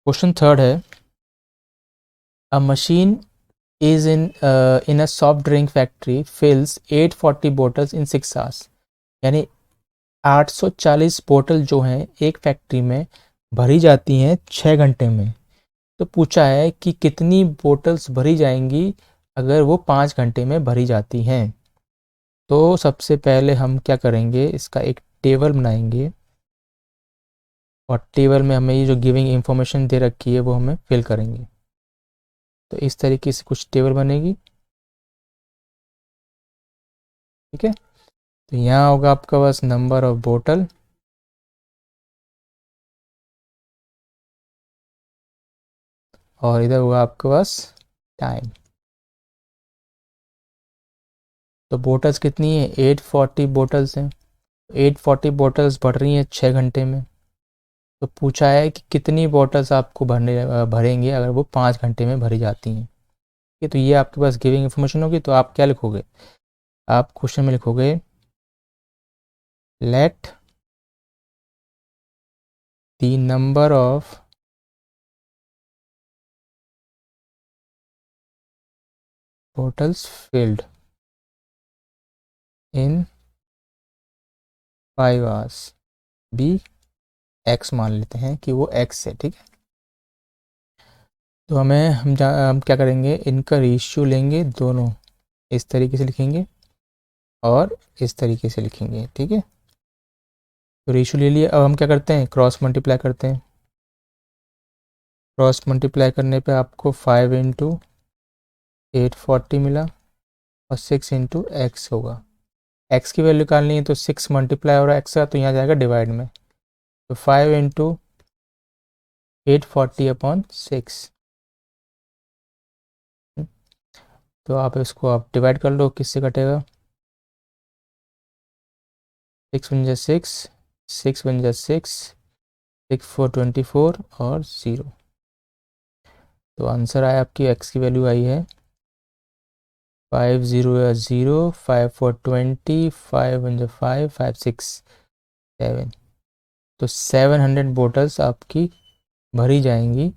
Question third है, अ machine is in a soft drink factory fills 840 bottles in 6 hours। यानी 840 बोतल जो हैं एक फैक्ट्री में भरी जाती हैं 6 घंटे में। तो पूछा है कि कितनी बोतल्स भरी जाएंगी अगर वो 5 घंटे में भरी जाती हैं। तो सबसे पहले हम क्या करेंगे, इसका एक टेबल बनाएंगे और टेबल में हमें ये जो गिविंग इंफॉर्मेशन दे रखी है वो हमें फिल करेंगे। तो इस तरीके से कुछ टेबल बनेगी, ठीक है। तो यहाँ होगा आपका पास नंबर ऑफ बोतल, और इधर होगा आपके पास टाइम। तो बोटल्स कितनी है, 840 बोटल्स हैं। 840 बोटल्स भर रही हैं 6 घंटे में। तो पूछा है कि कितनी बोटल्स आपको भरेंगे अगर वो 5 घंटे में भरी जाती हैं। ठीक है, तो ये आपके पास गिविंग इन्फॉर्मेशन होगी। तो आप क्या लिखोगे, आप क्वेश्चन में लिखोगे let the number of bottles filled in 5 hours be X, मान लेते हैं कि वो एक्स है, ठीक है। तो हम क्या करेंगे, इनका रेशियो लेंगे दोनों, इस तरीके से लिखेंगे और इस तरीके से लिखेंगे, ठीक है। तो रेशियो ले लिए, अब हम क्या करते हैं, क्रॉस मल्टीप्लाई करते हैं। क्रॉस मल्टीप्लाई करने पे आपको 5 इंटू 840 मिला और 6 इंटू एक्स होगा। एक्स की वैल्यू निकालनी है तो 6 मल्टीप्लाई हो रहा है एक्स का, तो यहाँ जाएगा डिवाइड में। तो 5 इंटू 840 अपॉन 6। तो आप इसको आप डिवाइड कर लो, किससे कटेगा, 6 वन जा 6, 6 वन जा 6, 6 4 24 और 0। तो आंसर आया, आपकी एक्स की वैल्यू आई है 5 0 या 0, 5 4 20, 5 वन जा 5, 5 6 7। तो 700 बोटल्स आपकी भरी जाएंगी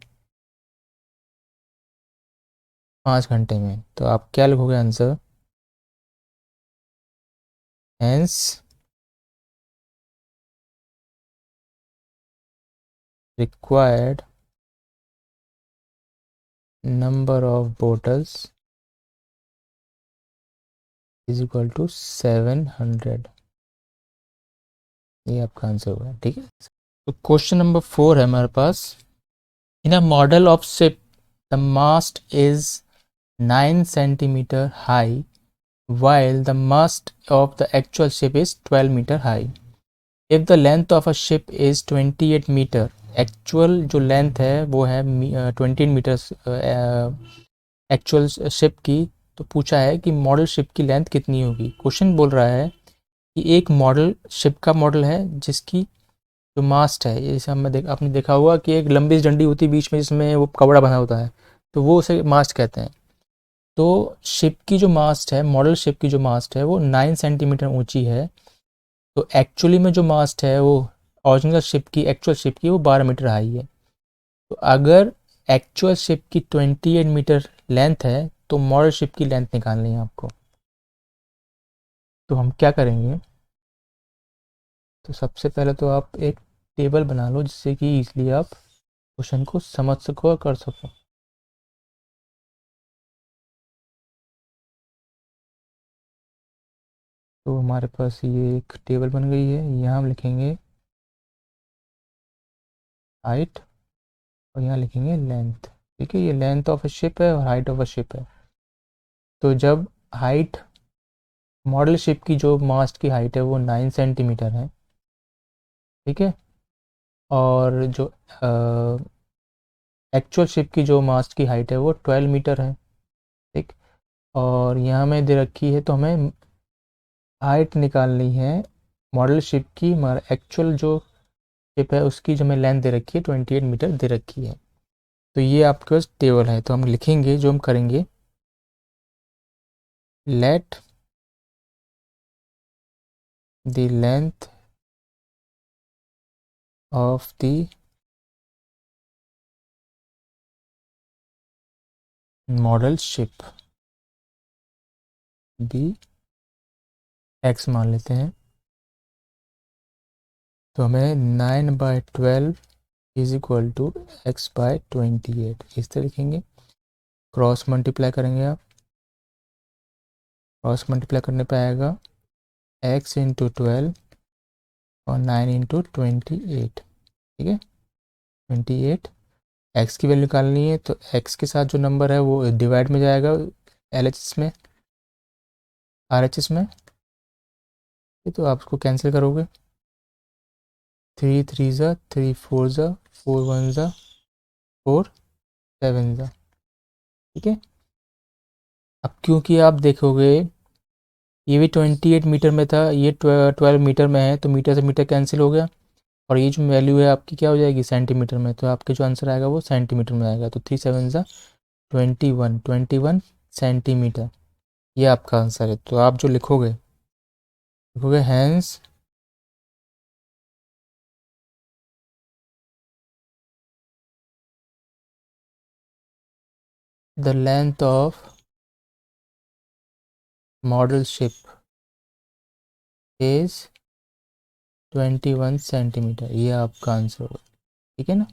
5 घंटे में। तो आप क्या लिखोगे answer, hence required number of bottles is equal to 700। ये आपका आंसर होगा, ठीक है। तो क्वेश्चन नंबर 4 है हमारे पास, in a model of ship the mast is 9 centimetre high while the mast of the actual ship is 12 meter high. If the length of a ship is 28 meter, actual जो length है वो है 28 metres actual ship की। तो पूछा है कि model ship की लेंथ कितनी होगी। क्वेश्चन बोल रहा है कि एक मॉडल शिप का मॉडल है जिसकी जो मास्ट है, जैसे आपने देखा होगा कि एक लंबी डंडी होती है बीच में जिसमें वो कपड़ा बना होता है, तो वो उसे मास्ट कहते हैं। तो शिप की जो मास्ट है, मॉडल शिप की जो मास्ट है वो 9 सेंटीमीटर ऊंची है। तो एक्चुअली में जो मास्ट है वो ओरिजिनल शिप की, एक्चुअल शिप की वो 12 मीटर हाई है। तो अगर एक्चुअल शिप की 28 मीटर लेंथ है तो मॉडल शिप की लेंथ निकालनी है आपको। तो हम क्या करेंगे, तो सबसे पहले तो आप एक टेबल बना लो जिससे कि इजली आप क्वेश्चन को समझ सको और कर सको। तो हमारे पास ये एक टेबल बन गई है, यहाँ हम लिखेंगे हाइट और यहाँ लिखेंगे लेंथ। ठीक है, ये लेंथ ऑफ अ शिप है और हाइट ऑफ अ शिप है। तो जब हाइट, मॉडल शिप की जो मास्ट की हाइट है वो 9 सेंटीमीटर है, ठीक है। और जो एक्चुअल शिप की जो मास्ट की हाइट है वो 12 मीटर है, ठीक। और यहाँ में दे रखी है, तो हमें हाइट निकालनी है मॉडल शिप की, मगर एक्चुअल जो शिप है उसकी जो हमें लेंथ दे रखी है 28 मीटर दे रखी है। तो ये आपके पास टेबल है, तो हम लिखेंगे, जो हम करेंगे, let the length of the model ship be X मान लेते हैं, तो हमें 9/12 इज इक्वल टू x/28 इस तरह लिखेंगे। क्रॉस मल्टीप्लाई करेंगे आप, क्रॉस मल्टीप्लाई करने पे आएगा x इंटू 12 और 9 इंटू 28, ठीक है। 28 x की वैल्यू निकालनी है, तो x के साथ जो नंबर है वो डिवाइड में जाएगा LHS में, RHS में, ये तो आप उसको कैंसिल करोगे, 3 3 ज़ा 3 4 ज़ा 4 1 ज़ा 4 7 ज़ा, ठीक है। अब क्योंकि आप देखोगे ये भी 28 मीटर में था, ये 12 मीटर में है, तो मीटर से मीटर कैंसिल हो गया, और ये जो वैल्यू है आपकी क्या हो जाएगी सेंटीमीटर में, तो आपके जो आंसर आएगा वो सेंटीमीटर में आएगा, तो 3 7 ज़ा 21 सेंटीमीटर, ये आपका आंसर है। तो आप जो लिखोगे hence the length of model ship is 21 centimetre, ये आपका आंसर होगा, ठीक है ना।